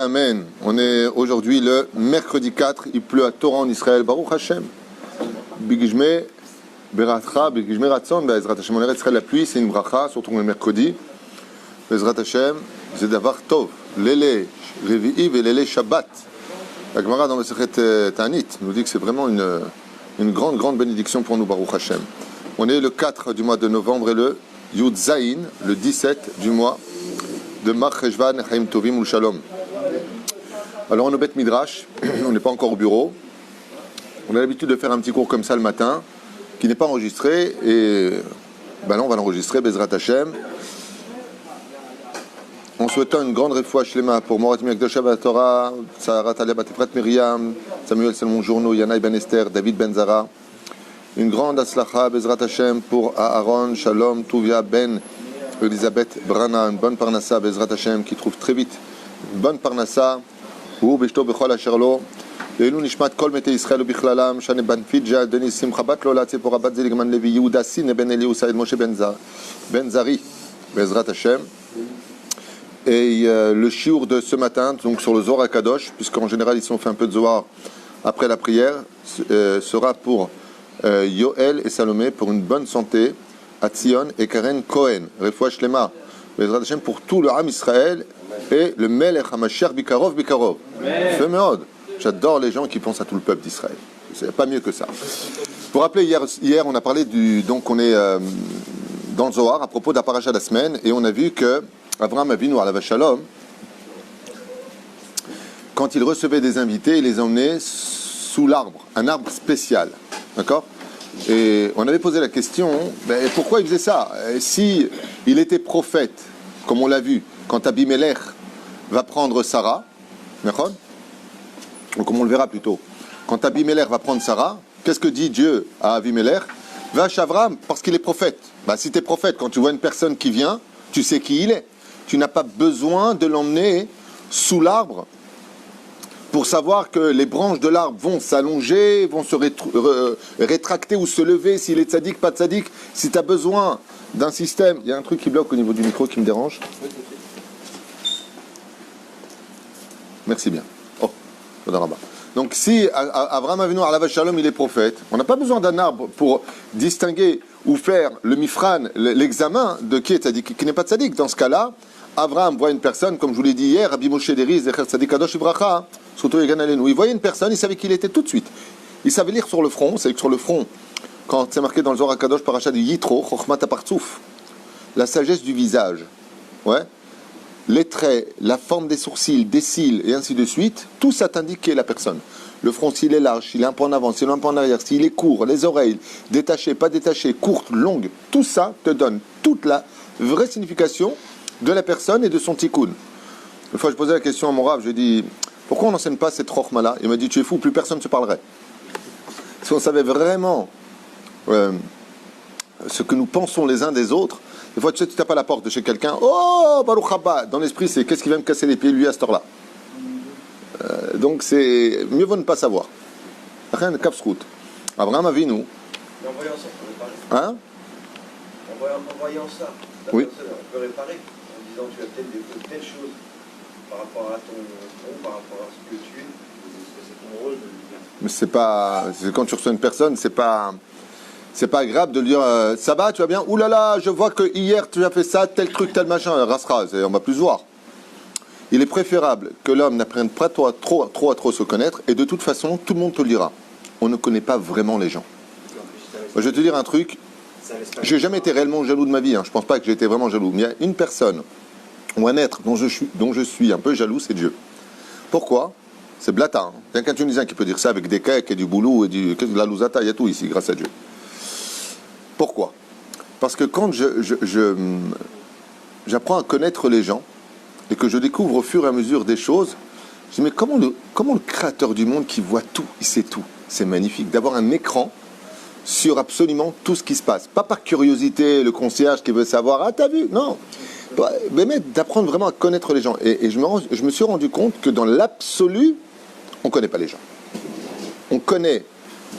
Amen. On est aujourd'hui le mercredi 4, il pleut à torrent en Israël. Baruch Hashem. Bigishme Beratcha, Bigishme Ratzon, Bezrat Hashem. On est Israël, la pluie, c'est une bracha, surtout le mercredi. Bezrat Hashem, c'est d'avoir tov. L'élé Revi'i et l'élé Shabbat. La Gemara dans le Sechet Ta'anit nous dit que c'est vraiment une grande bénédiction pour nous, Baruch Hashem. On est le 4 du mois de novembre et le Yud Zayin, le 17 du mois de Mar Cheshvan, Chaim Tovim ou Shalom. Alors on est au Beth Midrash, on n'est pas encore au bureau. On a l'habitude de faire un petit cours comme ça le matin, qui n'est pas enregistré, et ben non, on va l'enregistrer, Bezrat Hashem. En souhaitant une grande refoua shlema pour Morat Miakdosha Torah, Sarah Talia Batifrat Miriam, Samuel Salmon Journo, Yanaï Ben Esther, David Ben Zara. Une grande aslacha, Bezrat Hashem, pour Aaron, Shalom, Tuvia Ben, Elisabeth Brana, une bonne parnassa, Bezrat Hashem, qui trouve très vite une bonne parnassa. הוא בשתו בכל אשר לו, לעילוי נשמת כל מתי ישראל ובכללם, שני בן פיג'ה, דניס שמחה בת לולה, ציפורה בת זיליגמן לוי, יהודה סין, בן אליהו, סעיד משה בן זרי, בעזרת Hashem. Et le shiur de ce matin, donc sur le Zohar Kadosh, puisqu'en général ils sont fait un peu de Zohar après la prière, sera pour Yoel et Salomé, pour une bonne santé, à Tzion et Karen Cohen, Refoua Shlema, בעזרת Hashem, pour tout le Ham Israël, et le Melech HaMashiach Bikarov. J'adore les gens qui pensent à tout le peuple d'Israël. C'est pas mieux que ça. Pour rappeler, hier on a parlé donc on est dans le Zohar à propos de la paracha de la semaine, et on a vu que Avraham Avinu alav Shalom, quand il recevait des invités, il les emmenait sous l'arbre, un arbre spécial. D'accord ? Et on avait posé la question, pourquoi il faisait ça ? Si il était prophète, comme on l'a vu, quand Abimelech va prendre Sarah, ou comme on le verra plus tôt, quand Abimelech va prendre Sarah, qu'est-ce que dit Dieu à Abimelech ? Va chez Avram, parce qu'il est prophète. Si tu es prophète, quand tu vois une personne qui vient, tu sais qui il est. Tu n'as pas besoin de l'emmener sous l'arbre pour savoir que les branches de l'arbre vont s'allonger, vont se rétracter ou se lever, s'il est tzaddik, pas tzaddik. Si tu as besoin d'un système... Il y a un truc qui bloque au niveau du micro qui me dérange. Merci bien. Donc si Avraham Avinu alav Shalom il est prophète, on n'a pas besoin d'un arbre pour distinguer ou faire le mifran, l'examen de qui est tzaddik, qui n'est pas tzaddik. Dans ce cas-là, Avraham voit une personne, comme je vous l'ai dit hier, Rabbi Moshe Deri, Zecher Tzaddik Kadosh Ivracha, surtout Egan Alenu. Il voyait une personne, il savait qui il était tout de suite. Il savait lire sur le front, c'est que sur le front, quand c'est marqué dans le Zohar Kadosh Parashat de Yitro, Chochmat HaPartzuf, la sagesse du visage, ouais, les traits, la forme des sourcils, des cils, et ainsi de suite, tout ça t'indique qui est la personne. Le front, s'il est large, s'il est un peu en avant, s'il est un peu en arrière, s'il est court, les oreilles, détachées, pas détachées, courtes, longues, tout ça te donne toute la vraie signification de la personne et de son tikkun. Une fois, je posais la question à mon rav, je lui ai dit, pourquoi on n'enseigne pas cette chokhmah-là ? Il m'a dit, tu es fou, plus personne ne se parlerait. Si on savait vraiment ce que nous pensons les uns des autres, des fois, tu sais, tu tapes à la porte de chez quelqu'un, oh, Baruch Haba, dans l'esprit, c'est qu'est-ce qui va me casser les pieds, lui, à cette heure-là. Donc, c'est mieux vaut ne pas savoir. Rien de kapsrout. Avraham Avinu. En voyant ça, on peut réparer. Hein ? En voyant ça, la oui. Personne peut réparer en disant tu as peut-être telle chose par rapport à ton nom, par rapport à ce que tu es. C'est ton rôle de lui dire. Mais c'est quand tu reçois une personne, c'est pas agréable de lui dire ça va, tu vas bien, oulala, je vois que hier tu as fait ça, tel truc, tel machin, rasera, on va plus se voir. Il est préférable que l'homme n'apprenne pas trop à se connaître, et de toute façon, tout le monde te le dira. On ne connaît pas vraiment les gens. Moi, je vais te dire un truc, j'ai jamais été réellement jaloux de ma vie, je pense pas que j'ai été vraiment jaloux, mais il y a une personne, ou un être dont je suis un peu jaloux, c'est Dieu. Pourquoi ? C'est blata. Il y a qu'un Tunisien qui peut dire ça avec des cakes et du boulot et de la louzata, il y a tout ici, grâce à Dieu. Pourquoi ? Parce que quand j'apprends à connaître les gens et que je découvre au fur et à mesure des choses, je me dis mais comment le créateur du monde qui voit tout, il sait tout, c'est magnifique d'avoir un écran sur absolument tout ce qui se passe. Pas par curiosité, le concierge qui veut savoir, ah t'as vu ? Non. Mais d'apprendre vraiment à connaître les gens. Et je me suis rendu compte que dans l'absolu, on ne connaît pas les gens. On connaît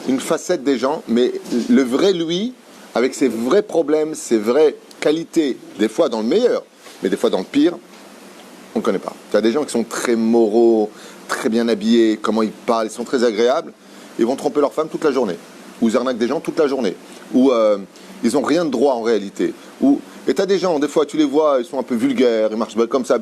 une facette des gens, mais le vrai lui, avec ses vrais problèmes, ses vraies qualités, des fois dans le meilleur, mais des fois dans le pire, On ne connaît pas. Tu as des gens qui sont très moraux, très bien habillés, comment ils parlent, ils sont très agréables. Ils vont tromper leur femme toute la journée. Ou ils arnaquent des gens toute la journée. Ou ils n'ont rien de droit en réalité. Et tu as des gens, des fois tu les vois, ils sont un peu vulgaires, ils marchent comme ça.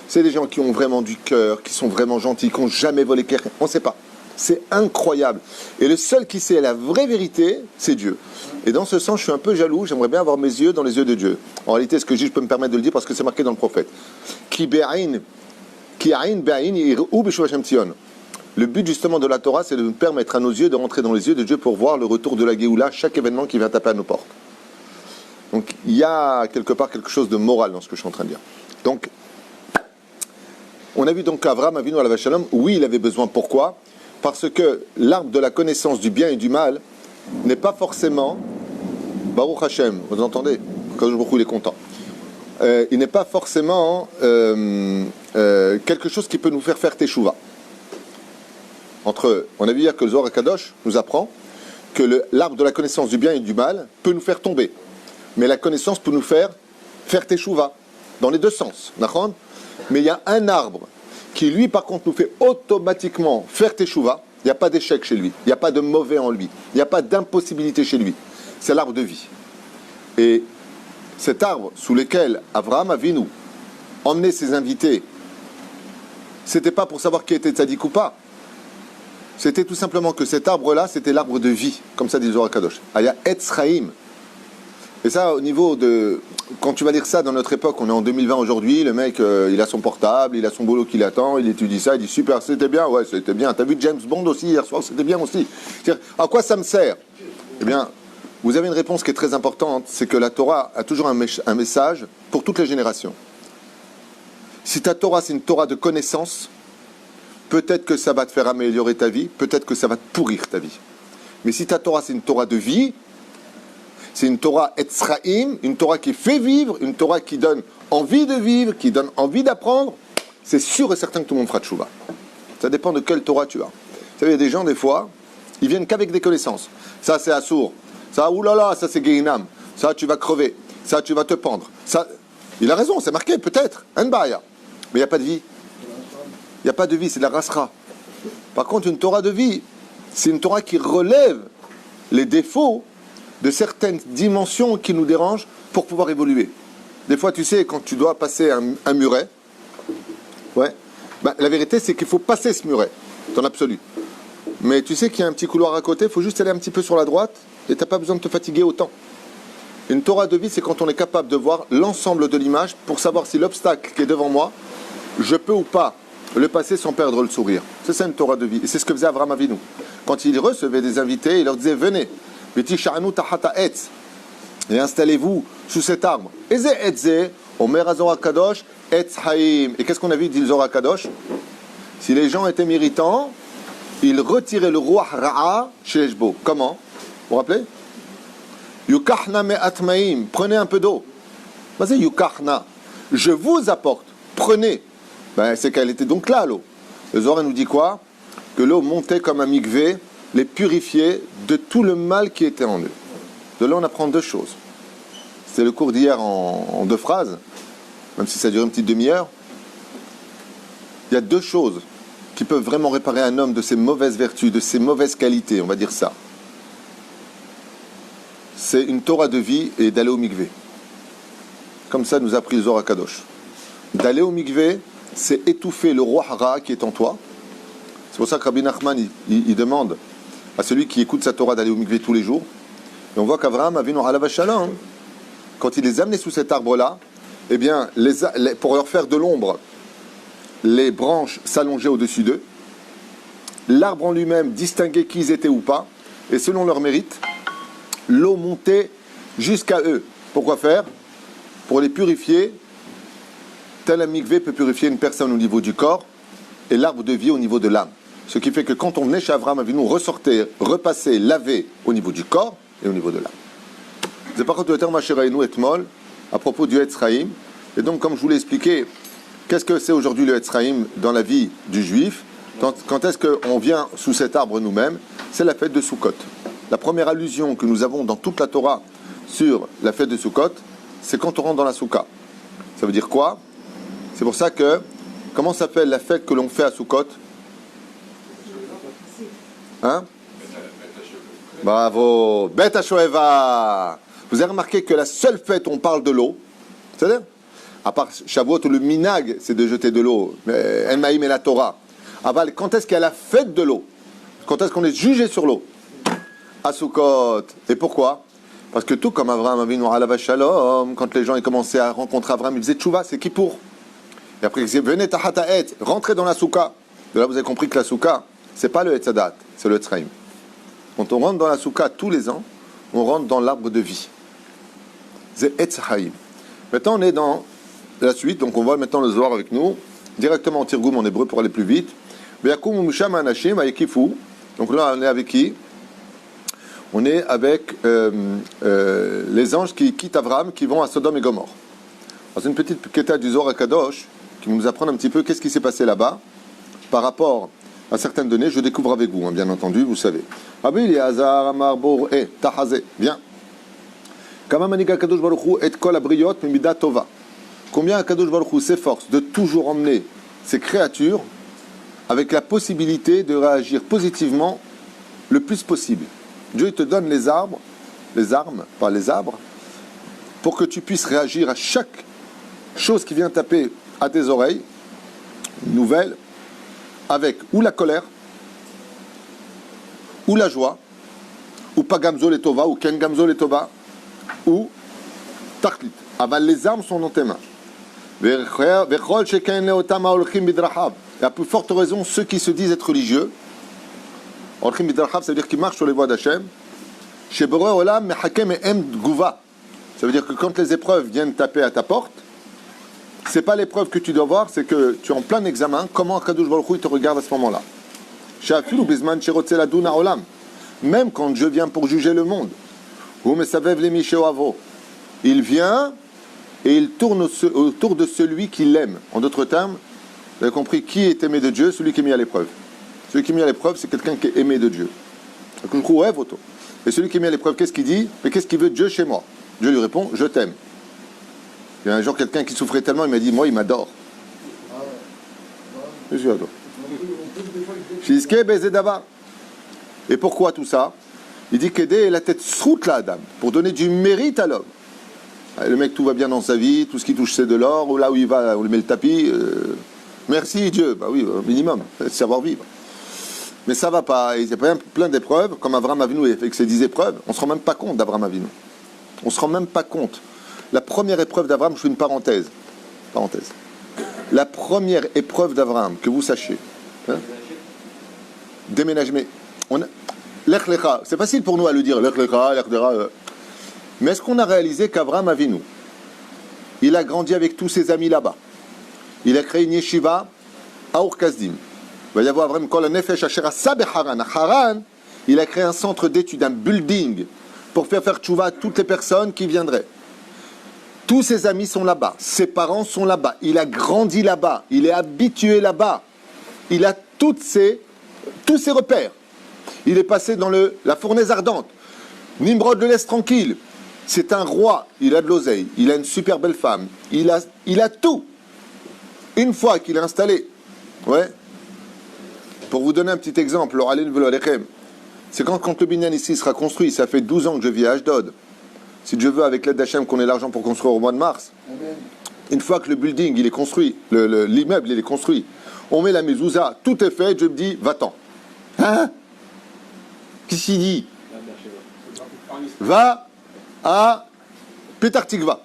C'est des gens qui ont vraiment du cœur, qui sont vraiment gentils, qui n'ont jamais volé quelqu'un. On ne sait pas. C'est incroyable. Et le seul qui sait la vraie vérité, c'est Dieu. Et dans ce sens, je suis un peu jaloux. J'aimerais bien avoir mes yeux dans les yeux de Dieu. En réalité, ce que je dis, je peux me permettre de le dire parce que c'est marqué dans le prophète. Le but justement de la Torah, c'est de nous permettre à nos yeux de rentrer dans les yeux de Dieu pour voir le retour de la Géoula, chaque événement qui vient taper à nos portes. Donc il y a quelque part quelque chose de moral dans ce que je suis en train de dire. Donc, on a vu donc qu'Avraham Avinu alav shalom, oui, il avait besoin. Pourquoi ? Parce que l'arbre de la connaissance du bien et du mal n'est pas forcément, Baruch Hashem, vous entendez ? Quand je il est content. Il n'est pas forcément quelque chose qui peut nous faire teshuva. On a vu hier que le Zohar HaKadosh nous apprend que l'arbre de la connaissance du bien et du mal peut nous faire tomber. Mais la connaissance peut nous faire teshuva, dans les deux sens. Mais il y a un arbre qui, lui, par contre, nous fait automatiquement faire teshuva. Il n'y a pas d'échec chez lui, il n'y a pas de mauvais en lui, il n'y a pas d'impossibilité chez lui. C'est l'arbre de vie. Et cet arbre sous lequel Avraham Avinu emmenait ses invités, c'était pas pour savoir qui était tzaddik ou pas. C'était tout simplement que cet arbre-là, c'était l'arbre de vie, comme ça dit le Zohar HaKadosh. Aya Etz Chaim. Et ça, au niveau de... Quand tu vas lire ça dans notre époque, on est en 2020 aujourd'hui, le mec, il a son portable, il a son boulot qui l'attend, il étudie ça, il dit super, c'était bien, ouais, c'était bien. T'as vu James Bond aussi hier soir, c'était bien aussi. C'est-à-dire, à quoi ça me sert ? Eh bien, vous avez une réponse qui est très importante, c'est que la Torah a toujours un message pour toutes les générations. Si ta Torah, c'est une Torah de connaissance, peut-être que ça va te faire améliorer ta vie, peut-être que ça va te pourrir ta vie. Mais si ta Torah, c'est une Torah de vie, c'est une Torah Etzraïm, une Torah qui fait vivre, une Torah qui donne envie de vivre, qui donne envie d'apprendre, c'est sûr et certain que tout le monde fera tchouva. Ça dépend de quelle Torah tu as. Vous savez, il y a des gens, des fois, ils viennent qu'avec des connaissances. Ça, c'est Assour. Ça, oulala, ça, c'est Gehinam. Ça, tu vas crever. Ça, tu vas te pendre. Ça, il a raison, c'est marqué, peut-être. Anbaya. Mais il n'y a pas de vie. Il n'y a pas de vie, c'est de la rasra. Par contre, une Torah de vie, c'est une Torah qui relève les défauts de certaines dimensions qui nous dérangent pour pouvoir évoluer. Des fois, tu sais, quand tu dois passer un muret, ouais, ben, la vérité, c'est qu'il faut passer ce muret, dans l'absolu. Mais tu sais qu'il y a un petit couloir à côté, il faut juste aller un petit peu sur la droite, et tu n'as pas besoin de te fatiguer autant. Une Torah de vie, c'est quand on est capable de voir l'ensemble de l'image pour savoir si l'obstacle qui est devant moi, je peux ou pas le passer sans perdre le sourire. C'est ça une Torah de vie. Et c'est ce que faisait Avraham Avinu. Quand il recevait des invités, il leur disait, venez, et installez-vous sous cet arbre. Et qu'est-ce qu'on a vu, dit le Zohar HaKadosh ? Si les gens étaient méritants, ils retiraient le roi ra'a chez Eshbo. Comment ? Vous vous rappelez ? Yukachna me'atmaim, prenez un peu d'eau. Vas-y, yukachna. Je vous apporte, prenez. Ben, c'est qu'elle était donc là, l'eau. Le Zohar nous dit quoi ? Que l'eau montait comme un mikvé, les purifier de tout le mal qui était en eux. De là, on apprend deux choses. C'est le cours d'hier en deux phrases, même si ça dure une petite demi-heure. Il y a deux choses qui peuvent vraiment réparer un homme de ses mauvaises vertus, de ses mauvaises qualités, on va dire ça. C'est une Torah de vie et d'aller au mikvé. Comme ça, nous a appris le Zohar HaKadosh. D'aller au mikvé, c'est étouffer le roi hara qui est en toi. C'est pour ça que Rabbi Nachman, il demande à celui qui écoute sa Torah d'aller au mikvé tous les jours. Et on voit qu'Avraham Avinu alav shalom, quand il les amenait sous cet arbre-là, eh bien, pour leur faire de l'ombre, les branches s'allongeaient au-dessus d'eux. L'arbre en lui-même distinguait qui ils étaient ou pas. Et selon leur mérite, l'eau montait jusqu'à eux. Pourquoi faire ? Pour les purifier, tel un mikvé peut purifier une personne au niveau du corps et l'arbre de vie au niveau de l'âme. Ce qui fait que quand on venait chez Avraham Avinu, ressortait, repassait, laver au niveau du corps et au niveau de l'âme. C'est par contre le terme Asheraïnu etmol à propos du Etzraïm. Et donc, comme je vous l'ai expliqué, qu'est-ce que c'est aujourd'hui le Etzraïm dans la vie du juif ? Quand est-ce qu'on vient sous cet arbre nous-mêmes ? C'est la fête de Sukkot. La première allusion que nous avons dans toute la Torah sur la fête de Sukkot, c'est quand on rentre dans la Soukha. Ça veut dire quoi ? C'est pour ça que Comment s'appelle la fête que l'on fait à Sukkot? Hein? Bravo. Bet HaShoeva. Vous avez remarqué que la seule fête où on parle de l'eau, c'est-à-dire, à part Shavuot où le minag, c'est de jeter de l'eau, El Maïm et la Torah. Aval, quand est-ce qu'il y a la fête de l'eau? Quand est-ce qu'on est jugé sur l'eau? À Sukkot. Et pourquoi? Parce que tout comme Avraham Avinu alav shalom, quand les gens ils commençaient à rencontrer Avraham, ils disaient Tchouva, c'est Kippour. Et après ils disaient venez tahataet, rentrez dans la souka. De là vous avez compris que la souka, c'est pas le Etzadat, c'est le Tzraïm. Quand on rentre dans la souka tous les ans, on rentre dans l'arbre de vie. C'est Etzhaïm. Maintenant on est dans la suite, donc on voit maintenant le Zohar avec nous, directement en Tirgoum en hébreu pour aller plus vite. Beyakum Musham Anashim Ayekifu. Donc là on est avec qui? On est avec les anges qui quittent Avraham, qui vont à Sodome et Gomorre. C'est une petite quête du Zohar Kadosh qui va nous apprendre un petit peu qu'est-ce qui s'est passé là-bas par rapport à certaines données. Je découvre avec vous, hein, bien entendu, vous savez. Rabbi Eliezer Amar Bor Tahazé. Bien. Kama Maniga Kadosh Baruch Hu et Kol Abriot Mimida Tova. Combien Kadosh Baruch Hu s'efforce de toujours emmener ses créatures avec la possibilité de réagir positivement le plus possible. Dieu il te donne les armes, pas les arbres, pour que tu puisses réagir à chaque chose qui vient taper à tes oreilles, une nouvelle, avec ou la colère, ou la joie, ou pas gamzo le tova, ou ken gamzo le tova, ou tachlit. Aval les armes sont dans tes mains. Et à plus forte raison, ceux qui se disent être religieux, ça veut dire qu'ils marchent sur les voies d'Hachem. Ça veut dire que quand les épreuves viennent taper à ta porte, c'est pas l'épreuve que tu dois voir, c'est que tu es en plein examen. Comment Kadosh Baruch Hu te regarde à ce moment-là? Même quand Dieu vient pour juger le monde, il vient et il tourne autour de celui qui l'aime. En d'autres termes, vous avez compris qui est aimé de Dieu? Celui qui est mis à l'épreuve. Celui qui est mis à l'épreuve, c'est quelqu'un qui est aimé de Dieu. Et celui qui est mis à l'épreuve, qu'est-ce qu'il dit? Mais qu'est-ce qu'il veut Dieu chez moi? Dieu lui répond, je t'aime. Il y a un jour quelqu'un qui souffrait tellement, il m'a dit, moi il m'adore. Je suis à toi. Et pourquoi tout ça? Il dit qu'aider la tête sroute la Adam, pour donner du mérite à l'homme. Le mec, tout va bien dans sa vie, tout ce qui touche c'est de l'or, ou là où il va, on lui met le tapis. Merci Dieu, bah oui, au minimum, savoir vivre. Mais ça va pas, il y a plein d'épreuves, comme Avraham Avinu avec ses 10 épreuves, on ne se rend même pas compte d'Avraham Avinu. On ne se rend même pas compte. La première épreuve d'Avraham, je fais une parenthèse. La première épreuve d'Avraham, que vous sachiez, hein, déménagement. Lech Lecha, c'est facile pour nous à le dire, Lech Lecha, Lech Dera. Mais est-ce qu'on a réalisé qu'Avraham Avinu, il a grandi avec tous ses amis là-bas. Il a créé une yeshiva à Ur-Kasdim. Il va y avoir Avraham Kol HaNefesh Asher Asa Beharan. À Haran, il a créé un centre d'études, un building, pour faire tchouva à toutes les personnes qui viendraient. Tous ses amis sont là-bas, ses parents sont là-bas, il a grandi là-bas, il est habitué là-bas, il a tous ses repères. Il est passé dans la fournaise ardente. Nimrod le laisse tranquille. C'est un roi, il a de l'oseille, il a une super belle femme, il a tout. Une fois qu'il est installé, ouais. Pour vous donner un petit exemple, c'est quand le binyan ici sera construit, ça fait 12 ans que je vis à Ashdod. Si Dieu veut, avec l'aide d'Hachem, qu'on ait l'argent pour construire au mois de mars, amen. Une fois que le building il est construit, l'immeuble il est construit, on met la mezouza, tout est fait, Dieu me dit, va-t'en. Hein? Qu'est-ce qu'il dit? Va à Petar Tikva,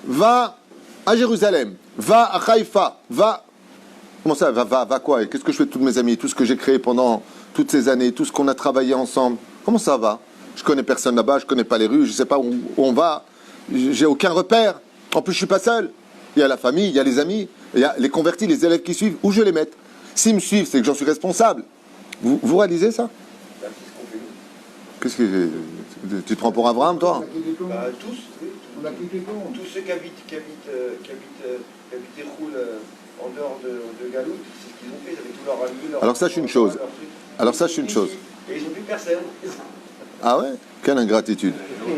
va à Jérusalem, va à Haïfa, va... Comment ça, va quoi? Et qu'est-ce que je fais de tous mes amis, tout ce que j'ai créé pendant toutes ces années, tout ce qu'on a travaillé ensemble? Comment ça va? Je connais personne là-bas, je connais pas les rues, je sais pas où on va, j'ai aucun repère. En plus, je suis pas seul. Il y a la famille, il y a les amis, il y a les convertis, les élèves qui suivent. Où je les mets? S'ils me suivent, c'est que j'en suis responsable. Vous réalisez ça? Qu'est-ce que tu te prends pour Abraham, toi? Tous, oui. Tous ceux qui habitent Roule en dehors de Galout, c'est ce qu'ils ont fait, ils avaient tout leur ami, leur... Alors sache une chose. Alors sache une chose. Et ils n'ont plus personne. Ah ouais? Quelle ingratitude.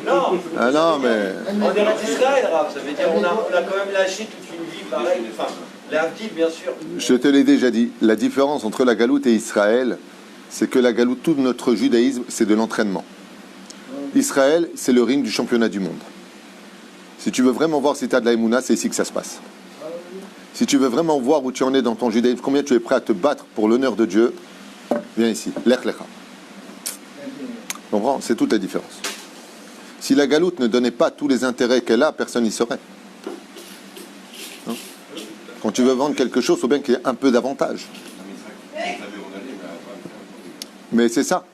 Non. Ah non, mais... On est en Israël, Rav, ça veut dire on a quand même lâché toute une vie pareille. Enfin, L'Avdil, bien sûr. Je te l'ai déjà dit, la différence entre la Galoute et Israël, c'est que la Galoute, tout notre judaïsme, c'est de l'entraînement. Israël, c'est le ring du championnat du monde. Si tu veux vraiment voir si tu as de la Emouna, c'est ici que ça se passe. Si tu veux vraiment voir où tu en es dans ton judaïsme, combien tu es prêt à te battre pour l'honneur de Dieu, viens ici. Lech Lecha. Comprends? C'est toute la différence. Si la Galoute ne donnait pas tous les intérêts qu'elle a, personne n'y serait. Hein? Quand tu veux vendre quelque chose, il faut bien qu'il y ait un peu d'avantage. Mais c'est ça.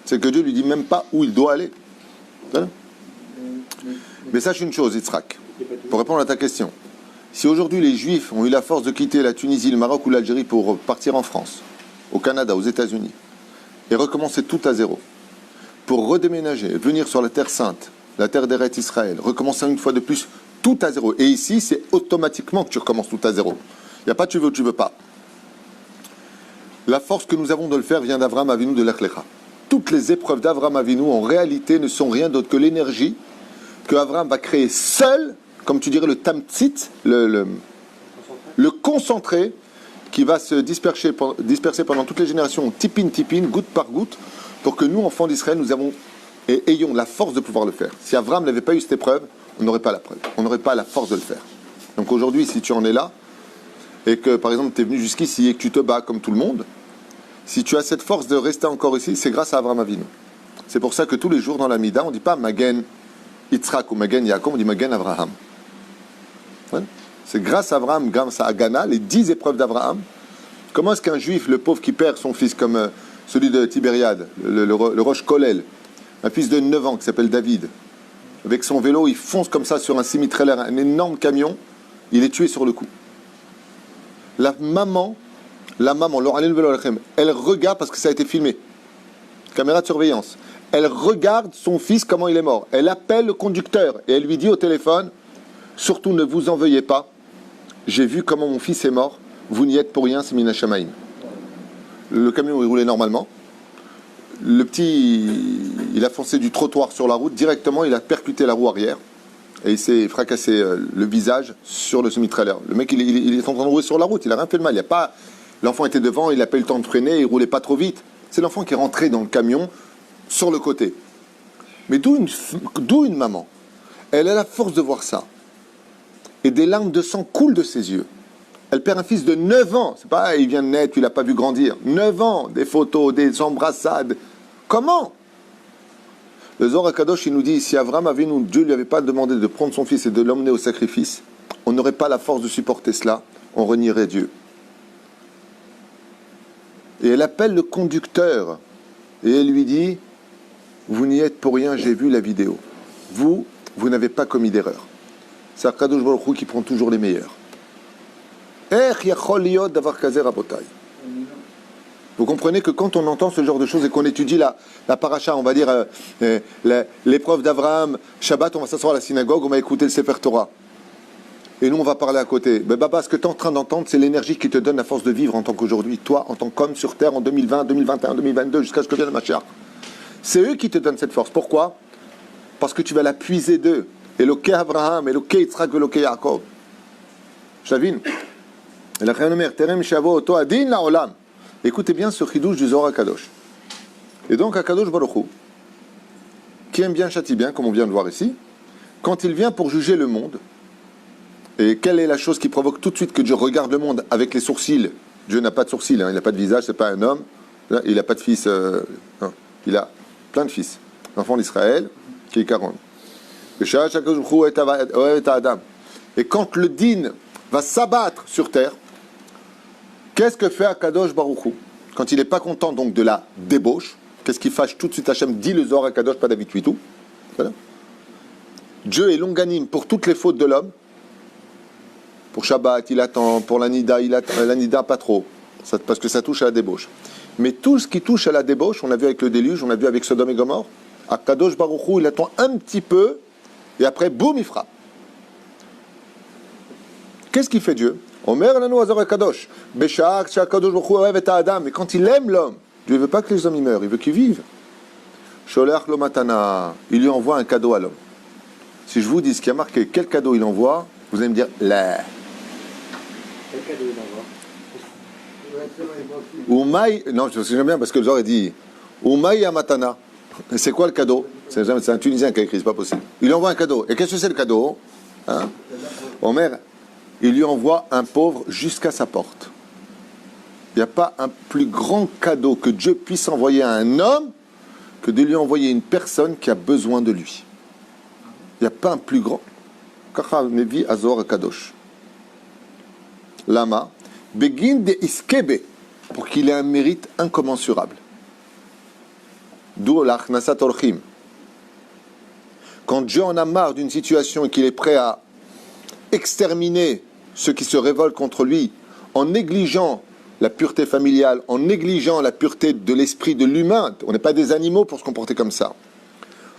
C'est que Dieu lui dit même pas où il doit aller. Voilà. Mais sache une chose, Yitzhak, pour répondre à ta question. Si aujourd'hui les Juifs ont eu la force de quitter la Tunisie, le Maroc ou l'Algérie pour partir en France, au Canada, aux États-Unis, et recommencer tout à zéro, pour redéménager, venir sur la Terre Sainte, la terre d'Eretz Israël, recommencer une fois de plus tout à zéro. Et ici, c'est automatiquement que tu recommences tout à zéro. Il n'y a pas tu veux ou tu veux pas. La force que nous avons de le faire vient d'Avraham Avinu de Lech Lecha. Toutes les épreuves d'Avraham Avinu, en réalité, ne sont rien d'autre que l'énergie que Avraham va créer seul, comme tu dirais le tamtzit, le concentré, qui va se disperser pendant toutes les générations, tipin, goutte par goutte, pour que nous, enfants d'Israël, nous ayons la force de pouvoir le faire. Si Avraham n'avait pas eu cette épreuve, on n'aurait pas la preuve, on n'aurait pas la force de le faire. Donc aujourd'hui, si tu en es là, et que par exemple tu es venu jusqu'ici et que tu te bats comme tout le monde, si tu as cette force de rester encore ici, c'est grâce à Avraham Avinu. C'est pour ça que tous les jours dans la Mida, on ne dit pas Magen Yitzhak ou Magen Yaakov, on dit Magen Avraham. Ouais. C'est grâce à Avraham, grâce à Agana, les 10 épreuves d'Avraham. Comment est-ce qu'un juif, le pauvre qui perd son fils comme celui de Tibériade, le Rosh Kolel, un fils de 9 ans qui s'appelle David, avec son vélo, il fonce comme ça sur un semi-trailer, un énorme camion, il est tué sur le coup. La maman, elle regarde, parce que ça a été filmé, caméra de surveillance, elle regarde son fils, comment il est mort. Elle appelle le conducteur et elle lui dit au téléphone, surtout ne vous en veuillez pas, j'ai vu comment mon fils est mort, vous n'y êtes pour rien, c'est Mina Shamaim. Le camion il roulait normalement, le petit, il a foncé du trottoir sur la route, directement il a percuté la roue arrière et il s'est fracassé le visage sur le semi-trailer. Le mec il est en train de rouler sur la route, il n'a rien fait de mal, il y a pas... L'enfant était devant, il n'a pas eu le temps de freiner, il ne roulait pas trop vite. C'est l'enfant qui est rentré dans le camion sur le côté. Mais d'où une maman? Elle a la force de voir ça. Et des larmes de sang coulent de ses yeux. Elle perd un fils de 9 ans. C'est pas, il vient de naître, il n'a pas vu grandir. 9 ans, des photos, des embrassades. Comment? Le Zohar HaKadosh, il nous dit, si Avraham Avinu, Dieu ne lui avait pas demandé de prendre son fils et de l'emmener au sacrifice, on n'aurait pas la force de supporter cela, on renierait Dieu. Et elle appelle le conducteur et elle lui dit, vous n'y êtes pour rien, j'ai vu la vidéo. Vous n'avez pas commis d'erreur. C'est Akadosh Baruch Hu qui prend toujours les meilleurs. Vous comprenez que quand on entend ce genre de choses et qu'on étudie la paracha, on va dire l'épreuve d'Abraham, Shabbat, on va s'asseoir à la synagogue, on va écouter le Sefer Torah. Et nous, on va parler à côté. Mais Baba, ce que tu es en train d'entendre, c'est l'énergie qui te donne la force de vivre en tant qu'aujourd'hui. Toi, en tant qu'homme sur Terre, en 2020, 2021, 2022, jusqu'à ce que vienne le Mashiach. C'est eux qui te donnent cette force. Pourquoi? Parce que tu vas la puiser d'eux. Eloké Abraham, Eloké Yitzhak, Eloké Yaakov. Shavin. Écoutez bien ce chidouche du Zohar HaKadosh. Et donc, HaKadosh Baruch Hu, qui aime bien, châtie bien, comme on vient de voir ici, quand il vient pour juger le monde, et quelle est la chose qui provoque tout de suite que Dieu regarde le monde avec les sourcils? Dieu n'a pas de sourcils, il n'a pas de visage, c'est pas un homme, il n'a pas de fils, il a plein de fils. L'enfant d'Israël, qui est 40. Et quand le din va s'abattre sur terre, qu'est-ce que fait Akadosh Baruch Hu? Quand il n'est pas content donc de la débauche, qu'est-ce qui fâche tout de suite Hachem? Dit le Zohar Akadosh, pas David Huitou. Voilà. Dieu est longanime pour toutes les fautes de l'homme. Pour Shabbat, il attend. Pour l'Anida, il attend. L'Anida, pas trop. Parce que ça touche à la débauche. Mais tout ce qui touche à la débauche, on a vu avec le déluge, on a vu avec Sodome et Gomorrhe, Akadosh Baruch Hu, il attend un petit peu, et après, boum, il frappe. Qu'est-ce qu'il fait Dieu? Omer lanu Zohar HaKadosh. Besha'ak she'Akadosh Baruch Hu ohev et ha'adam. Mais quand il aime l'homme, Dieu ne veut pas que les hommes y meurent, il veut qu'ils vivent. Sholach lo matana. Il lui envoie un cadeau à l'homme. Si je vous dis ce qui a marqué, quel cadeau il envoie, vous allez me dire, là. cadeau d'abord. Umay, non, je me souviens bien parce que le genre il dit Umay Amatana. C'est quoi le cadeau? C'est un Tunisien qui a écrit, c'est pas possible. Il lui envoie un cadeau. Et qu'est-ce que c'est le cadeau? Hein? Omer, il lui envoie un pauvre jusqu'à sa porte. Il n'y a pas un plus grand cadeau que Dieu puisse envoyer à un homme que de lui envoyer une personne qui a besoin de lui. Il n'y a pas un plus grand. Kacha Nevi Azor Kadosh. Lama, Begin de Iskebe, pour qu'il ait un mérite incommensurable. D'où l'Achnasat Orchim. Quand Dieu en a marre d'une situation et qu'il est prêt à exterminer ceux qui se révoltent contre lui, en négligeant la pureté familiale, en négligeant la pureté de l'esprit de l'humain, on n'est pas des animaux pour se comporter comme ça.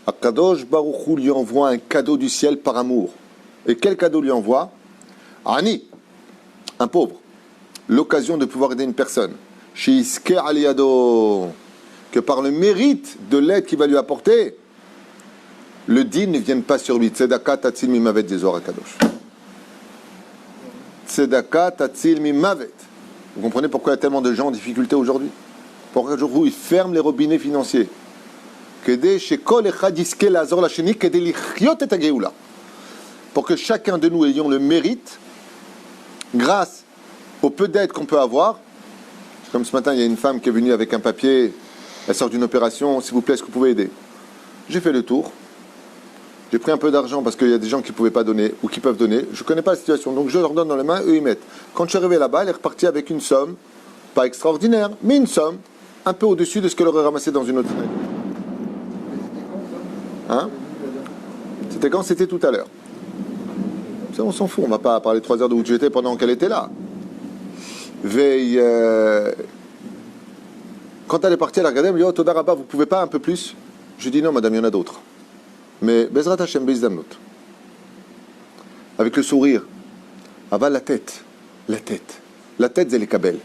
Akadosh Baruch Hu lui envoie un cadeau du ciel par amour. Et quel cadeau lui envoie? Ani, un pauvre. L'occasion de pouvoir aider une personne. Shiiske aliyado, que par le mérite de l'aide qu'il va lui apporter, le din ne vienne pas sur lui. Tzedaka tatzil mimavet zezor akadosh. Tzedaka tatzil mimavet. Vous comprenez pourquoi il y a tellement de gens en difficulté aujourd'hui? Pourquoi aujourd'hui ils ferment les robinets financiers? Pour que chacun de nous ayons le mérite, grâce au peu d'aide qu'on peut avoir. Comme ce matin, il y a une femme qui est venue avec un papier, elle sort d'une opération, s'il vous plaît, est-ce que vous pouvez aider? J'ai fait le tour, j'ai pris un peu d'argent parce qu'il y a des gens qui ne pouvaient pas donner ou qui peuvent donner. Je ne connais pas la situation, donc je leur donne dans les mains, eux ils mettent. Quand je suis arrivé là-bas, elle est repartie avec une somme, pas extraordinaire, mais une somme, un peu au-dessus de ce qu'elle aurait ramassé dans une autre année. Hein? C'était quand? C'était tout à l'heure. Ça, on s'en fout, on ne va pas parler 3 heures de où tu étais pendant qu'elle était là. Veille. Quand elle est partie, elle a regardé, elle me dit oh, Toda Rabba, vous ne pouvez pas un peu plus? Je dis non, madame, il y en a d'autres. Mais Bezrat Hashem Bezdamnot. Avec le sourire. Aval la tête. La tête. La tête, c'est les kabel.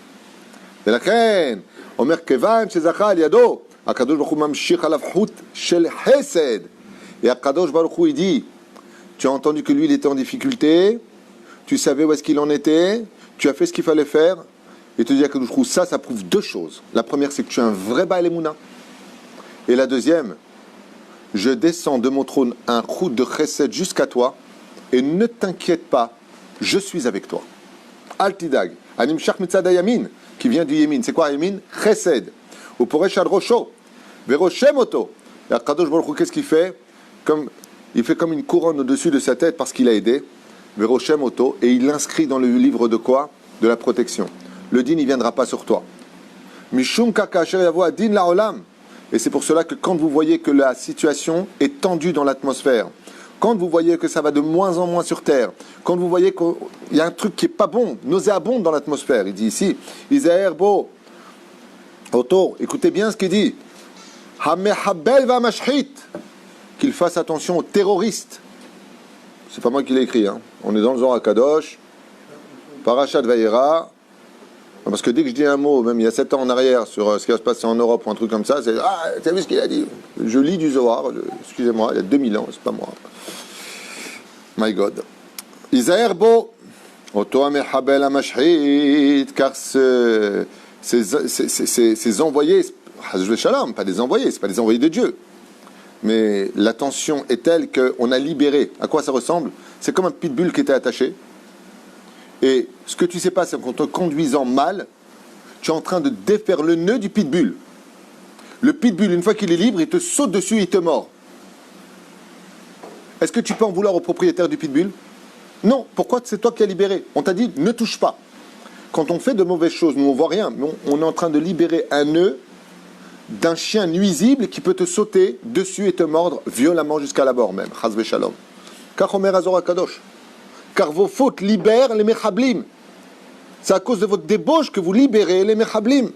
Et la reine, Omer Kevan, Shezachal, Yado. Akadosh Baruch Hu mamshich alav chut shel chesed. Et Akadosh Baruch Hu, il dit tu as entendu que lui, il était en difficulté, tu savais où est-ce qu'il en était, tu as fait ce qu'il fallait faire, et te dire que ça prouve 2 choses. La première, c'est que tu es un vrai Baal Emouna. Et la deuxième, je descends de mon trône un route de chesed jusqu'à toi, et ne t'inquiète pas, je suis avec toi. Altidag, Anim Shach Mitzad Yamin, qui vient du Yemin. C'est quoi Yamin? Chesed. Ou pour Echad Rosho, Veroshem Oto. Et Akadosh Baruch Hu, qu'est-ce qu'il fait? Il fait comme une couronne au-dessus de sa tête parce qu'il a aidé. Veroshem Oto, et il l'inscrit dans le livre de quoi? De la protection. Le din, il ne viendra pas sur toi. Mishum kaka asher yavo adin la'olam. Et c'est pour cela que quand vous voyez que la situation est tendue dans l'atmosphère, quand vous voyez que ça va de moins en moins sur Terre, quand vous voyez qu'il y a un truc qui n'est pas bon, nauséabond dans l'atmosphère, il dit ici, Isaïr Bo, Oto, écoutez bien ce qu'il dit, Hamehabel va mashhit, qu'il fasse attention aux terroristes. C'est pas moi qui l'ai écrit, hein. On est dans le Zohar Kadosh, Parashat Vayera, parce que dès que je dis un mot, même il y a 7 ans en arrière, sur ce qui va se passer en Europe ou un truc comme ça, c'est ah, t'as vu ce qu'il a dit? Je lis du Zohar, excusez-moi, il y a 2000 ans, c'est pas moi. My God. Isaïr Bo, Oto Amehabel Amashhit, car ces envoyés, Shalom, pas des envoyés, c'est pas des envoyés de Dieu. Mais la tension est telle qu'on a libéré. À quoi ça ressemble? C'est comme un pitbull qui était attaché. Et ce que tu sais pas, c'est qu'en te conduisant mal, tu es en train de défaire le nœud du pitbull. Le pitbull, une fois qu'il est libre, il te saute dessus et il te mord. Est-ce que tu peux en vouloir au propriétaire du pitbull? Non. Pourquoi? C'est toi qui as libéré. On t'a dit, ne touche pas. Quand on fait de mauvaises choses, nous on voit rien, mais on est en train de libérer un nœud d'un chien nuisible qui peut te sauter dessus et te mordre violemment jusqu'à la mort même. Chaz v'shalom. Car Omer Azor HaKadosh. Car vos fautes libèrent les mechablim. C'est à cause de votre débauche que vous libérez les mechablim.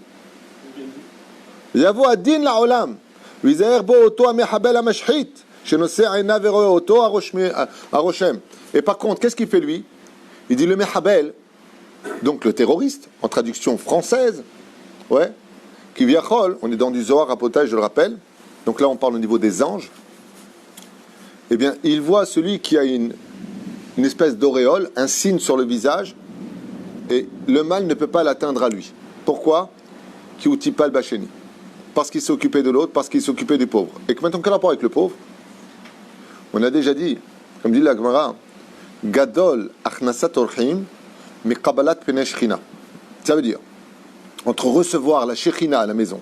Yavo adin la'olam. Vizaer bo oto amechabel amashhit. Shenose aina vero oto aroshem. Et par contre, qu'est-ce qu'il fait lui? Il dit le mechabel, donc le terroriste, en traduction française, ouais, qui viachol, on est dans du Zohar Rapotage, je le rappelle, donc là on parle au niveau des anges, eh bien il voit celui qui a une espèce d'auréole, un signe sur le visage, et le mal ne peut pas l'atteindre à lui. Pourquoi? Ki utipal bacheni. Parce qu'il s'est occupé de l'autre, parce qu'il s'est occupé du pauvre. Et que maintenant, quel rapport avec le pauvre? On a déjà dit, comme dit la Gemara, Gadol achnasat orchim mi qabalat pene shechina. Ça veut dire, entre recevoir la shechina à la maison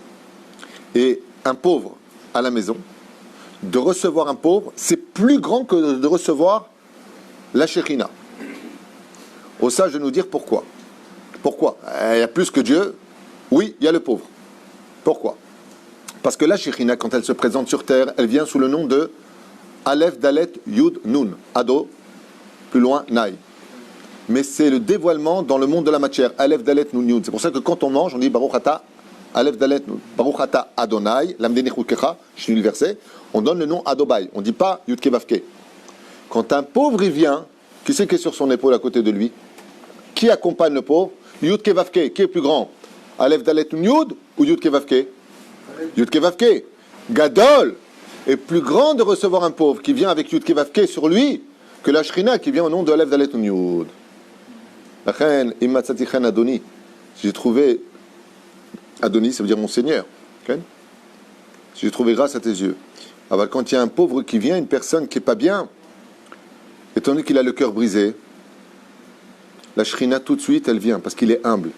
et un pauvre à la maison, de recevoir un pauvre, c'est plus grand que de recevoir la shechina. Au sage de nous dire pourquoi. Pourquoi? Il y a plus que Dieu. Oui, il y a le pauvre. Pourquoi? Parce que la shechina, quand elle se présente sur terre, elle vient sous le nom de Aleph, Dalet, Yud, Nun, Ado, plus loin, Naï. Mais c'est le dévoilement dans le monde de la matière. Aleph, Dalet, Nun, Yud. C'est pour ça que quand on mange, on dit Baruch Ata, Aleph, Dalet, Nun. Baruch Ata, Adonai, Lamdeni Chukecha, je suis le verset. On donne le nom Adobai. On ne dit pas Yud Kevavke. Quand un pauvre y vient, qui c'est qui est sur son épaule à côté de lui? Qui accompagne le pauvre? Yud Kevavke. Qui est plus grand? Aleph, Dalet, Nun, Yud ou Yud Kevavke? Yud Kevavke. Gadol est plus grand de recevoir un pauvre qui vient avec Yud Kevavke sur lui que la Shrina qui vient au nom de Aleph, Dalet, Nun, Yud. La reine, Immatzati Chen Adoni. J'ai trouvé Adoni, ça veut dire mon Seigneur. Okay? J'ai trouvé grâce à tes yeux. Alors, quand il y a un pauvre qui vient, une personne qui n'est pas bien, étant donné qu'il a le cœur brisé, la Shrina tout de suite, elle vient parce qu'il est humble.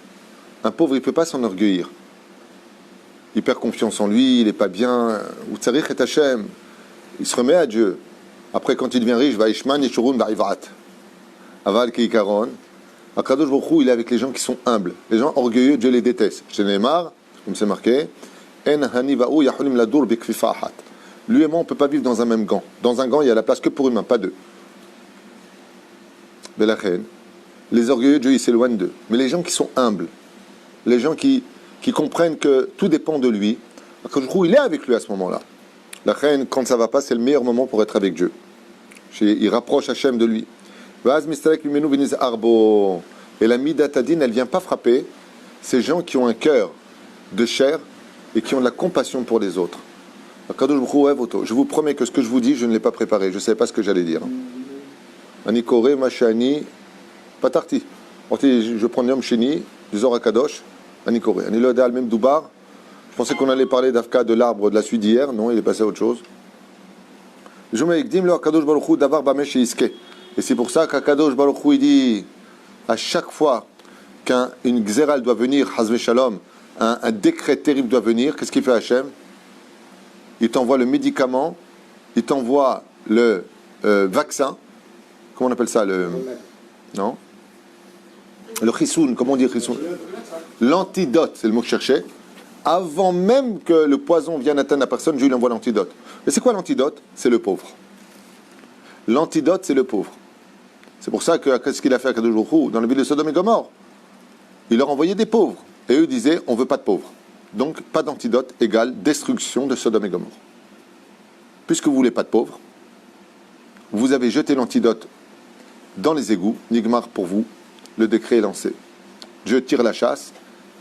Un pauvre, il ne peut pas s'enorgueillir. Il perd confiance en lui, il n'est pas bien. Utsarich et Hashem, il se remet à Dieu. Après, quand il devient riche, Vaishman, Yeshurun, Va'ivat. Aval, Keikaron. Akadosh Baruch Hu, il est avec les gens qui sont humbles. Les gens orgueilleux, Dieu les déteste. Chez Neymar, comme c'est marqué, En Hani Va'u Yahulim Ladur Bikfifahat. Lui et moi, on ne peut pas vivre dans un même gant. Dans un gant, il y a la place que pour une main, pas deux. Belachen. Les orgueilleux, Dieu, il s'éloigne d'eux. Mais les gens qui sont humbles, les gens qui comprennent que tout dépend de lui, il est avec lui à ce moment-là. La reine, quand ça ne va pas, c'est le meilleur moment pour être avec Dieu. Il rapproche Hachem de lui. Et la midatadine, elle ne vient pas frapper ces gens qui ont un cœur de chair et qui ont de la compassion pour les autres. Je vous promets que ce que je vous dis, je ne l'ai pas préparé. Je ne savais pas ce que j'allais dire. Anikore, Machani, Patarti. Je prends l'homme Chéni, du Zohar Kadosh, Anikore. Anilodal, même Doubar. Je pensais qu'on allait parler d'Afka, de l'arbre de la suite d'hier. Non, il est passé à autre chose. Je me dis, Kadosh Baruch Hu, Davar Bamesh et Iske. Et c'est pour ça qu'Akadosh Baruch Hu, il dit, à chaque fois qu'une xéral doit venir, Hazve Shalom, un décret terrible doit venir, qu'est-ce qu'il fait Hachem? Il t'envoie le médicament, il t'envoie le vaccin, comment on appelle ça? Non? Le chisoun, comment on dit chisoun? L'antidote, c'est le mot que je cherchais. Avant même que le poison vienne atteindre la personne, Dieu lui envoie l'antidote. Mais c'est quoi l'antidote? C'est le pauvre. L'antidote, c'est le pauvre. C'est pour ça que qu'est-ce qu'il a fait à Kadosh Baruch Hu dans la ville de Sodome et Gomorrhe? Il leur envoyait des pauvres. Et eux disaient, on ne veut pas de pauvres. Donc, pas d'antidote égale destruction de Sodome et Gomorrhe. Puisque vous ne voulez pas de pauvres, vous avez jeté l'antidote dans les égouts. Nigmar pour vous, le décret est lancé. Dieu tire la chasse,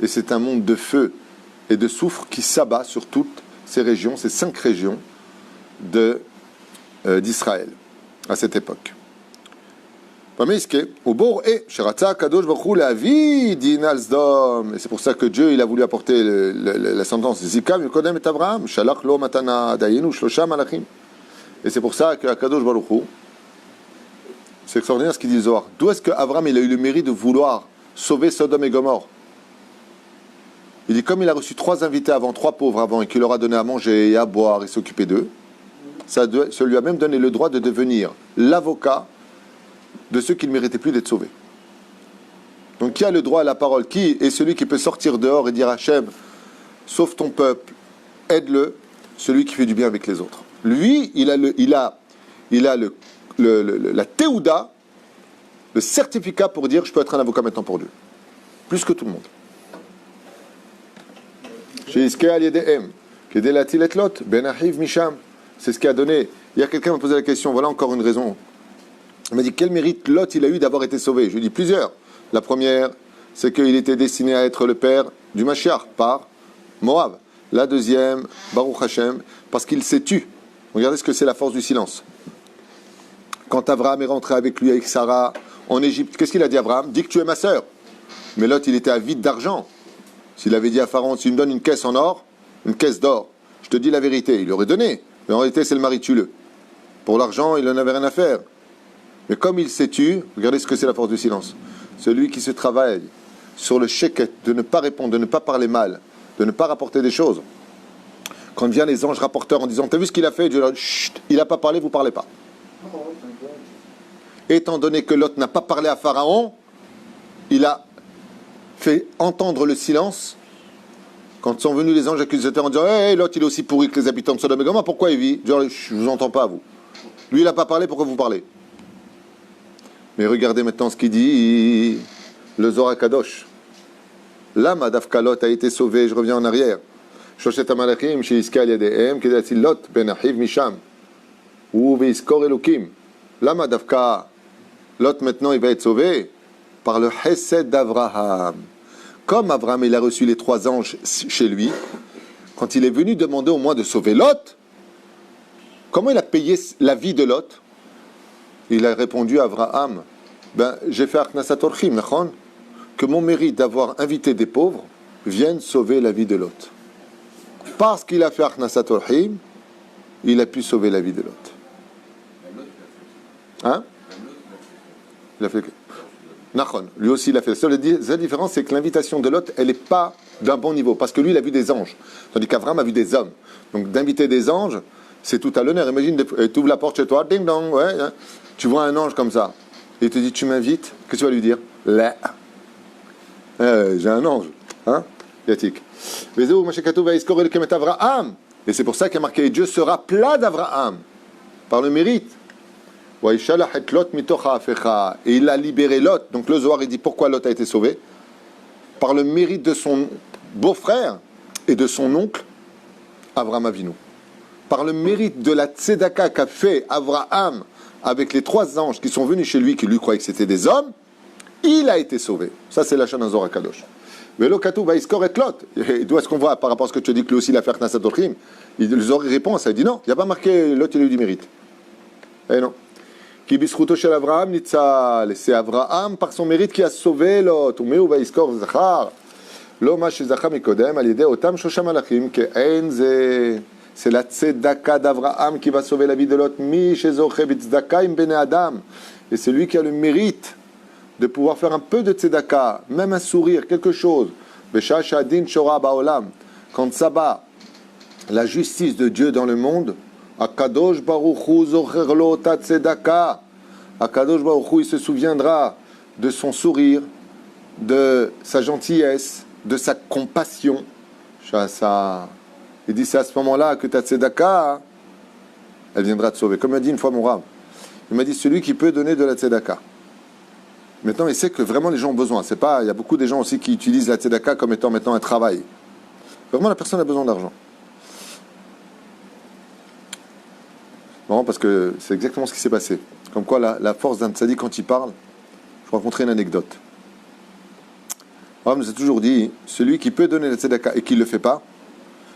et c'est un monde de feu et de soufre qui s'abat sur toutes ces régions, ces 5 régions d'Israël à cette époque. Et c'est pour ça que Dieu il a voulu apporter la sentence Zikam Yokodem et Abraham Shalach lo matana dayenu shlosha malachim. Et c'est pour ça que Kadosh Baruch Hu, c'est extraordinaire ce qu'il dit le Zohar. D'où est-ce qu'Abraham il a eu le mérite de vouloir sauver Sodome et Gomorrhe? Il dit comme il a reçu 3 invités avant, 3 pauvres avant, et qu'il leur a donné à manger et à boire et s'occuper d'eux, ça lui a même donné le droit de devenir l'avocat de ceux qui ne méritaient plus d'être sauvés. Donc qui a le droit à la parole? Qui est celui qui peut sortir dehors et dire à Hachem, sauve ton peuple, aide-le? Celui qui fait du bien avec les autres. Lui, il a la théouda, le certificat pour dire je peux être un avocat maintenant pour Dieu. Plus que tout le monde. C'est ce qui a donné. Il y a quelqu'un qui m'a posé la question, voilà encore une raison. Il m'a dit quel mérite Lot il a eu d'avoir été sauvé? Je lui ai dit plusieurs. La première, c'est qu'il était destiné à être le père du Mashiach par Moab. La deuxième, Baruch Hashem, parce qu'il s'est tu. Regardez ce que c'est la force du silence. Quand Abraham est rentré avec lui, avec Sarah, en Égypte, qu'est-ce qu'il a dit à Abraham? Dis que tu es ma sœur. Mais Lot, il était avide d'argent. S'il avait dit à Pharaon, si tu me donnes une caisse en or, une caisse d'or, je te dis la vérité, il lui aurait donné. Mais en réalité, c'est le mari tue-le. Pour l'argent, il n'en avait rien à faire. Mais comme il s'est tué, regardez ce que c'est la force du silence. Celui qui se travaille sur le sheket, de ne pas répondre, de ne pas parler mal, de ne pas rapporter des choses. Quand viennent les anges rapporteurs en disant, t'as vu ce qu'il a fait? Dieu leur dit, chut, il n'a pas parlé, vous ne parlez pas. Étant donné que Lot n'a pas parlé à Pharaon, il a fait entendre le silence. Quand sont venus les anges accusateurs en disant, hey, Lot il est aussi pourri que les habitants de Sodome et Gomorrhe, pourquoi il vit? Genre, je ne vous entends pas, vous. Lui, il n'a pas parlé, pourquoi vous parlez? Mais regardez maintenant ce qu'il dit, le Zohar Kadosh. Là, Madafka Lot a été sauvé, je reviens en arrière. Shoshet Amalachim, Sheiska Yadehem, Kedatil Lot, Ben Achiv Misham, ou Veiskor Elokim. Là, Madafka Lot, maintenant, il va être sauvé par le Hesed d'Avraham. Comme Avraham, il a reçu les 3 anges chez lui, quand il est venu demander au moins de sauver Lot, comment il a payé la vie de Lot? Il a répondu à Avraham, j'ai fait Akhnasat Orchim, que mon mérite d'avoir invité des pauvres vienne sauver la vie de Lot. Parce qu'il a fait Akhnasat Orchim, il a pu sauver la vie de Lot. Hein? Il a fait Nachon, lui aussi il a fait. La différence, c'est que l'invitation de Lot, elle n'est pas d'un bon niveau, parce que lui, il a vu des anges, tandis qu'Avraham a vu des hommes. Donc d'inviter des anges, c'est tout à l'honneur. Imagine, tu ouvres la porte chez toi, ding dong, ouais, hein, tu vois un ange comme ça, et il te dit, tu m'invites, qu'est-ce que tu vas lui dire? Là. J'ai un ange, hein? Yatik. Et c'est pour ça qu'il y a marqué, Dieu sera plat d'Avraham, par le mérite. Et il a libéré Lot. Donc le Zohar, il dit pourquoi Lot a été sauvé? Par le mérite de son beau-frère et de son oncle, Avraham Avinu. Par le mérite de la tzedaka qu'a fait Avraham avec les 3 anges qui sont venus chez lui, qui lui croyaient que c'était des hommes, il a été sauvé. Ça, c'est la chaîne d'un Zohar Kadosh. Mais l'Okatou va iskor et Lot. D'où est-ce qu'on voit par rapport à ce que tu dis que lui aussi il a fait Akhnasat Orchim? Le Zohar répond à ça, il dit non, il n'y a pas marqué Lot, il a eu du mérite. Eh non. Qui bisruto shel Avraham nitzal. C'est Avraham par son mérite qui a sauvé Lot. Umeu va iskor zachar. Lo ma shezachar mikodem al yedei otam shosha malachim ke'en ze. C'est la tzedaka d'Avraham qui va sauver la vie de Lot. Mi shezoche b'tzedaka im bnei Adam. Et c'est lui qui a le mérite de pouvoir faire un peu de tzedaka, même un sourire, quelque chose. Besha shadin shora ba'olam. Quand ça bat la justice de Dieu dans le monde, Akadosh Baruch Hu zocher lo ta tzedaka. Akadosh Baruch Hu, il se souviendra de son sourire, de sa gentillesse, de sa compassion. Il dit, c'est à ce moment-là que ta tzedaka, elle viendra te sauver. Comme m'a dit une fois mon Rav, il m'a dit, celui qui peut donner de la tzedaka. Maintenant, il sait que vraiment les gens ont besoin. C'est pas, il y a beaucoup de gens aussi qui utilisent la tzedaka comme étant maintenant un travail. Vraiment, la personne a besoin d'argent. Non, parce que c'est exactement ce qui s'est passé. Comme quoi, la force d'un tzaddik, quand il parle, je vais raconter une anecdote. Rav nous a toujours dit, celui qui peut donner la tzedaka et qui ne le fait pas,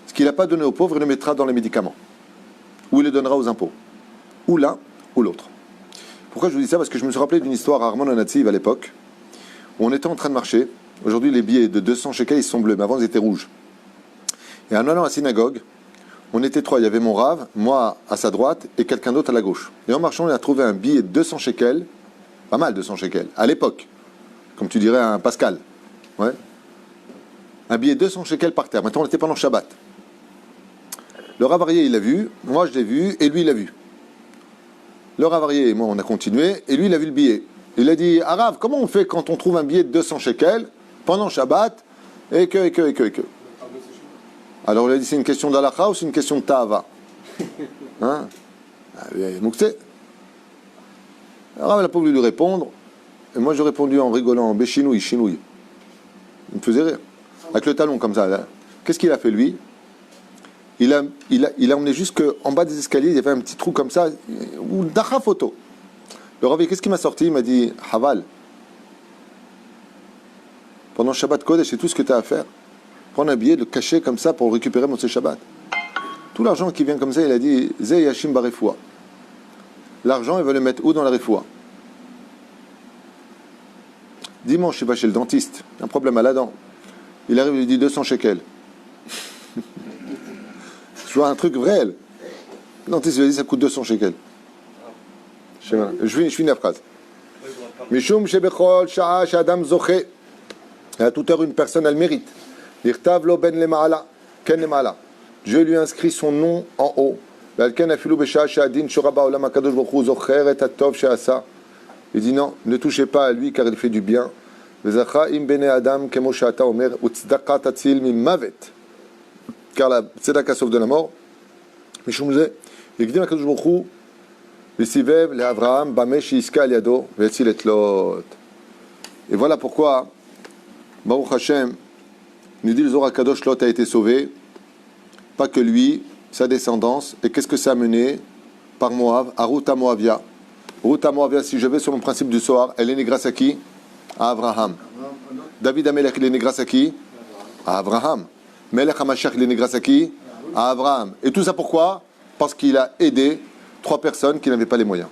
ce qu'il n'a pas donné aux pauvres, il le mettra dans les médicaments. Ou il le donnera aux impôts. Ou l'un, ou l'autre. Pourquoi je vous dis ça? Parce que je me suis rappelé d'une histoire à Armand Natsiv à l'époque, où on était en train de marcher. Aujourd'hui, les billets de 200 shekels, ils sont bleus, mais avant, ils étaient rouges. Et en allant à la synagogue, on était 3. Il y avait mon Rav, moi à sa droite, et quelqu'un d'autre à la gauche. Et en marchant, on a trouvé un billet de 200 shekels, pas mal 200 shekels, à l'époque. Comme tu dirais un Pascal. Ouais. Un billet de 200 shekels par terre. Maintenant, on était pendant Shabbat. Le Rav Arié, il l'a vu, moi je l'ai vu, et lui, il l'a vu. Le Rav Arié et moi, on a continué, et lui, il a vu le billet. Il a dit, ah Rav, comment on fait quand on trouve un billet de 200 shekels pendant Shabbat, et que. Alors, il a dit, c'est une question d'Alakha ou c'est une question de Ta'ava? Hein? Moukse. Le Rav n'a pas voulu lui répondre, et moi, j'ai répondu en rigolant, Béchinouille, chinouille. Il me faisait rire. Avec le talon comme ça. Là. Qu'est-ce qu'il a fait, lui? Il a emmené jusqu'en bas des escaliers, il y avait un petit trou comme ça, ou d'acha photo. Le Rav, qu'est-ce qu'il m'a sorti? Il m'a dit, Haval, pendant Shabbat Kodesh, c'est tout ce que tu as à faire. Prendre un billet, le cacher comme ça pour récupérer mon Shabbat. Tout l'argent qui vient comme ça, il a dit, Ze Yashim Barefoua. L'argent, il va le mettre où dans la refoua? Dimanche, il va chez le dentiste, un problème à la dent. Il arrive, il lui dit 200 shekels. Je vois un truc vrai. Le dentiste lui a dit ça coûte 200 shekels. Je finis la phrase. Mishum shebechol sha'a sh'adam zoché. À toute heure, une personne, elle mérite. L'irtav lo ben lema'ala, ken lema'ala. Dieu lui inscrit son nom en haut. Velken afilu besha'a sh'adin shoraba olam hakadosh baruch hu zocher et hatov she'asa. Il dit non, ne touchez pas à lui car il fait du bien. Vezacha im bene adam kemo she'ata omer utzedaka tatzil mimavet. Car la tzedaka sauve de la mort. Mishum ze, yekdim hakadosh baruch hu v'sivev le'Avraham bamesh yiska al yado ve'etzil et lot. Et voilà pourquoi Baruch Hashem nous dit le Zohar Kadosh, Lot a été sauvé, pas que lui, sa descendance. Et qu'est-ce que ça a mené par Moab, à Ruta Moavia. Ruta Moavia, si je vais sur le principe du Zohar, elle est née grâce à qui? À Abraham. David Amelech, il est né grâce à qui? À Abraham. Melech HaMashiach, il est né grâce à qui? À Abraham. Et tout ça pourquoi? Parce qu'il a aidé 3 personnes qui n'avaient pas les moyens.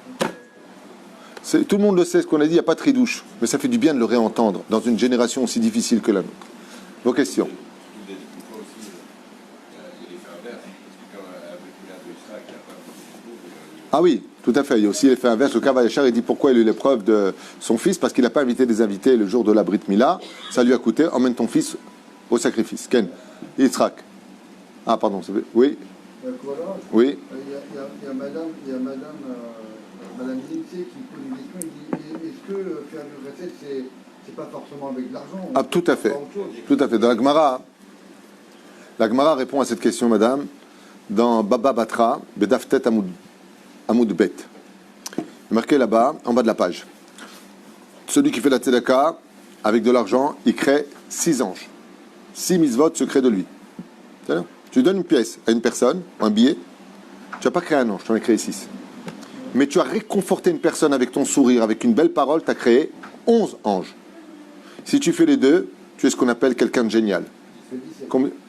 Tout le monde le sait, ce qu'on a dit, il n'y a pas de tridouche. Mais ça fait du bien de le réentendre dans une génération aussi difficile que la nôtre. Vos questions? Ah oui, tout à fait. Il y a aussi l'effet inverse. Le Kavayachar, il dit pourquoi il a eu l'épreuve de son fils, parce qu'il n'a pas invité des invités le jour de la Brit Mila. Ça lui a coûté, emmène ton fils au sacrifice. Ken, Yitzhak. Ah, pardon, c'est... Oui. Oui. Il y a Madame Lindsay qui pose une question, il dit est-ce que faire du recette, c'est pas forcément avec de l'argent? Ah, tout à fait. Tout à fait. Dans la Gemara répond à cette question, madame, dans Baba Batra, Bedaftet Amoud Bet. Marqué là-bas, en bas de la page. Celui qui fait la tzedaka avec de l'argent, il crée 6 anges. 6 mitzvot se créent de lui. C'est-à-dire, tu donnes une pièce à une personne, un billet, tu n'as pas créé un ange, tu en as créé 6. Mais tu as réconforté une personne avec ton sourire, avec une belle parole, tu as créé 11 anges. Si tu fais les deux, tu es ce qu'on appelle quelqu'un de génial.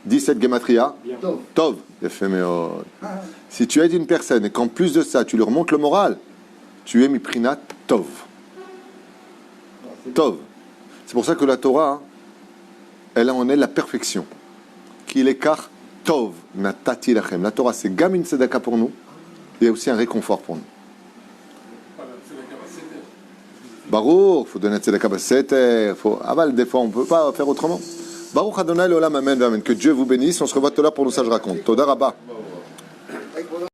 17 gematria. Tov. Si tu aides une personne et qu'en plus de ça, tu lui remontes le moral, tu es miprinat Tov. Tov. C'est pour ça que la Torah, elle en est la perfection. Qu'il écart Tov, natati lachem. La Torah, c'est gamin tzedaka pour nous, et aussi un réconfort pour nous. Baruch, il faut donner tzedaka baseter, aval, des fois on ne peut pas faire autrement. Baruch Adonai l'olam, amen, amen. Que Dieu vous bénisse. On se revoit tout à l'heure pour nous, ça je raconte. Toda Rabba.